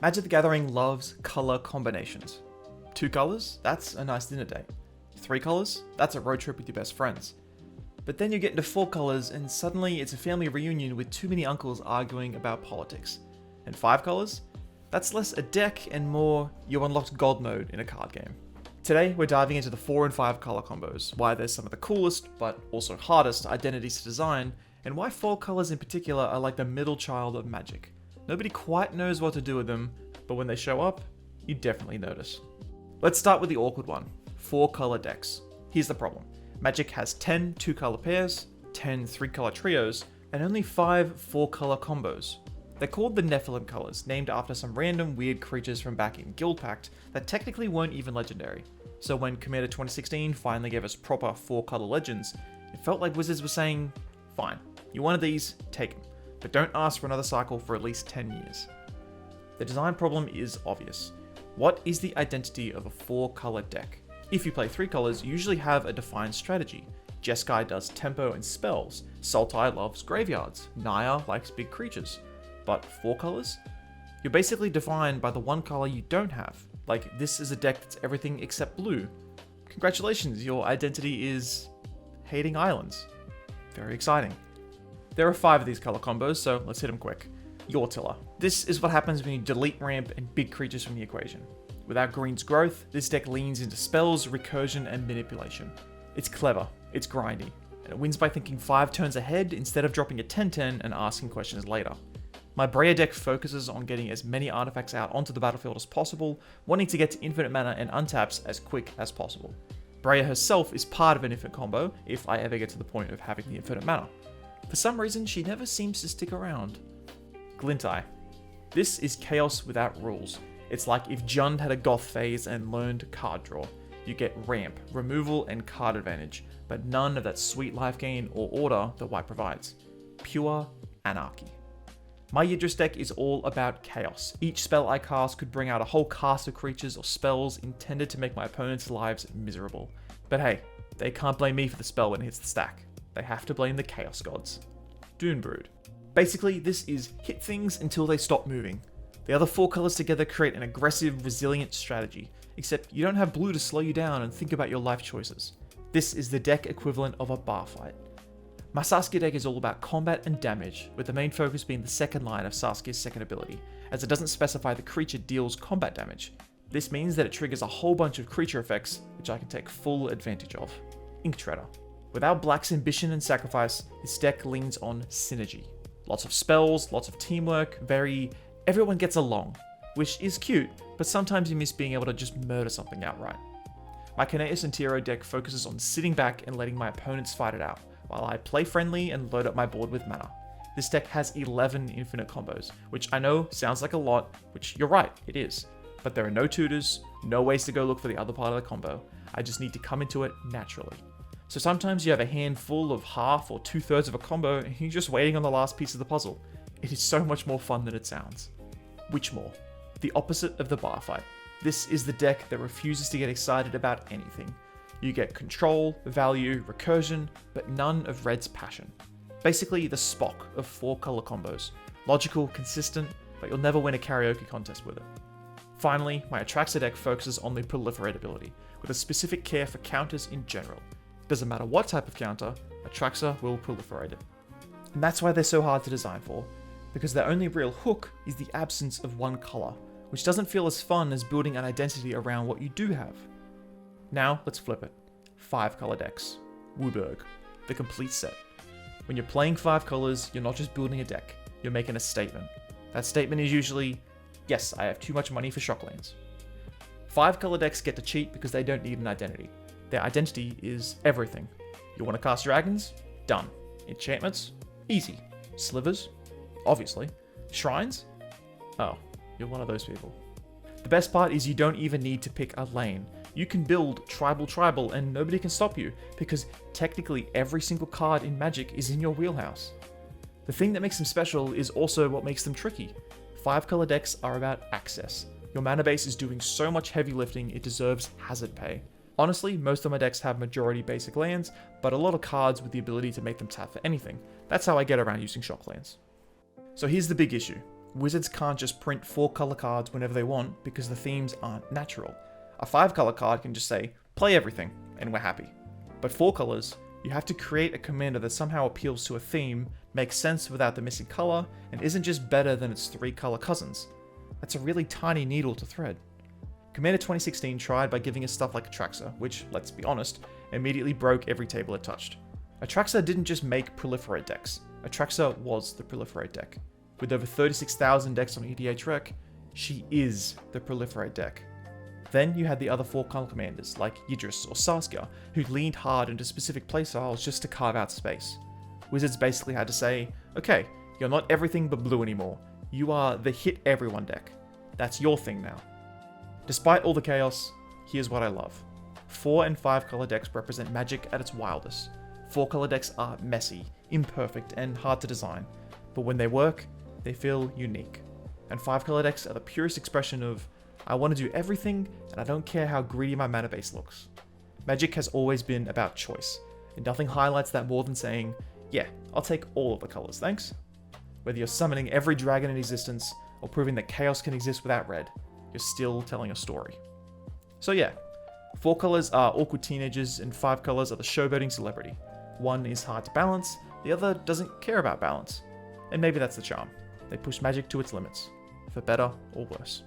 Magic the Gathering loves color combinations. 2 colors? That's a nice dinner date. 3 colors? That's a road trip with your best friends. But then you get into 4 colors and suddenly it's a family reunion with too many uncles arguing about politics. And 5 colors? That's less a deck and more you unlocked God mode in a card game. Today we're diving into the 4 and 5 color combos, why they're some of the coolest, but also hardest identities to design, and why 4 colors in particular are like the middle child of Magic. Nobody quite knows what to do with them, but when they show up, you definitely notice. Let's start with the awkward one, 4 color decks. Here's the problem. Magic has 10 2-color pairs, 10 3-color trios, and only 5 4-color combos. They're called the Nephilim colors, named after some random weird creatures from back in Guild Pact that technically weren't even legendary. So when Commander 2016 finally gave us proper 4-color legends, it felt like Wizards were saying, fine, you wanted these, take them, but don't ask for another cycle for at least 10 years. The design problem is obvious. What is the identity of a 4-color deck? If you play 3 colors, you usually have a defined strategy. Jeskai does tempo and spells, Sultai loves graveyards, Naya likes big creatures. But 4 colors? You're basically defined by the one color you don't have. Like, this is a deck that's everything except blue. Congratulations, your identity is hating islands. Very exciting. There are 5 of these color combos, so let's hit them quick. Yore-Tiller. This is what happens when you delete ramp and big creatures from the equation. Without green's growth, this deck leans into spells, recursion, and manipulation. It's clever, it's grindy, and it wins by thinking 5 turns ahead instead of dropping a 10-10 and asking questions later. My Breya deck focuses on getting as many artifacts out onto the battlefield as possible, wanting to get to infinite mana and untaps as quick as possible. Breya herself is part of an infinite combo, if I ever get to the point of having the infinite mana. For some reason, she never seems to stick around. Glint-Eye. This is chaos without rules. It's like if Jund had a goth phase and learned card draw. You get ramp, removal, and card advantage, but none of that sweet life gain or order that white provides. Pure anarchy. My Yidris deck is all about chaos. Each spell I cast could bring out a whole cast of creatures or spells intended to make my opponent's lives miserable. But hey, they can't blame me for the spell when it hits the stack. They have to blame the chaos gods. Dune-Brood. Basically, this is hit things until they stop moving. The other 4 colors together create an aggressive, resilient strategy, except you don't have blue to slow you down and think about your life choices. This is the deck equivalent of a bar fight. My Saskia deck is all about combat and damage, with the main focus being the second line of Saskia's second ability, as it doesn't specify the creature deals combat damage. This means that it triggers a whole bunch of creature effects, which I can take full advantage of. Ink Treader. Without Black's ambition and sacrifice, this deck leans on synergy. Lots of spells, lots of teamwork, everyone gets along, which is cute, but sometimes you miss being able to just murder something outright. My Kineas and Tiro deck focuses on sitting back and letting my opponents fight it out, while I play friendly and load up my board with mana. This deck has 11 infinite combos, which I know sounds like a lot, which you're right, it is. But there are no tutors, no ways to go look for the other part of the combo. I just need to come into it naturally. So sometimes you have a handful of half or 2/3 of a combo and you're just waiting on the last piece of the puzzle. It is so much more fun than it sounds. Witch-Maw. The opposite of the bar fight. This is the deck that refuses to get excited about anything. You get control, value, recursion, but none of Red's passion. Basically the Spock of 4 color combos. Logical, consistent, but you'll never win a karaoke contest with it. Finally, my Atraxa deck focuses on the proliferate ability, with a specific care for counters in general. Doesn't matter what type of counter, Atraxa will proliferate it. And that's why they're so hard to design for, because their only real hook is the absence of one color, which doesn't feel as fun as building an identity around what you do have. Now, let's flip it. 5 color decks. Wooburg. The complete set. When you're playing 5 colors, you're not just building a deck, you're making a statement. That statement is usually, yes, I have too much money for shocklands. 5 color decks get to cheat because they don't need an identity. Their identity is everything. You want to cast dragons? Done. Enchantments? Easy. Slivers? Obviously. Shrines? Oh, you're one of those people. The best part is you don't even need to pick a lane. You can build tribal and nobody can stop you, because technically every single card in Magic is in your wheelhouse. The thing that makes them special is also what makes them tricky. 5 color decks are about access. Your mana base is doing so much heavy lifting it deserves hazard pay. Honestly, most of my decks have majority basic lands, but a lot of cards with the ability to make them tap for anything. That's how I get around using shocklands. So here's the big issue. Wizards can't just print 4 color cards whenever they want because the themes aren't natural. A 5 color card can just say, play everything, and we're happy. But 4 colors, you have to create a commander that somehow appeals to a theme, makes sense without the missing color, and isn't just better than its 3 color cousins. That's a really tiny needle to thread. Commander 2016 tried by giving us stuff like Atraxa, which, let's be honest, immediately broke every table it touched. Atraxa didn't just make proliferate decks. Atraxa was the proliferate deck. With over 36,000 decks on EDH Rec, she is the proliferate deck. Then you had the other 4 color commanders, like Yidris or Saskia, who leaned hard into specific playstyles just to carve out space. Wizards basically had to say, okay, you're not everything but blue anymore. You are the hit everyone deck. That's your thing now. Despite all the chaos, here's what I love. 4 and 5 color decks represent Magic at its wildest. 4 color decks are messy, imperfect, and hard to design, but when they work, they feel unique. And 5 color decks are the purest expression of, I want to do everything, and I don't care how greedy my mana base looks. Magic has always been about choice, and nothing highlights that more than saying, yeah, I'll take all of the colors, thanks. Whether you're summoning every dragon in existence, or proving that chaos can exist without red, you're still telling a story. So yeah, 4 colors are awkward teenagers, and 5 colors are the showboating celebrity. One is hard to balance, the other doesn't care about balance. And maybe that's the charm. They push Magic to its limits, for better or worse.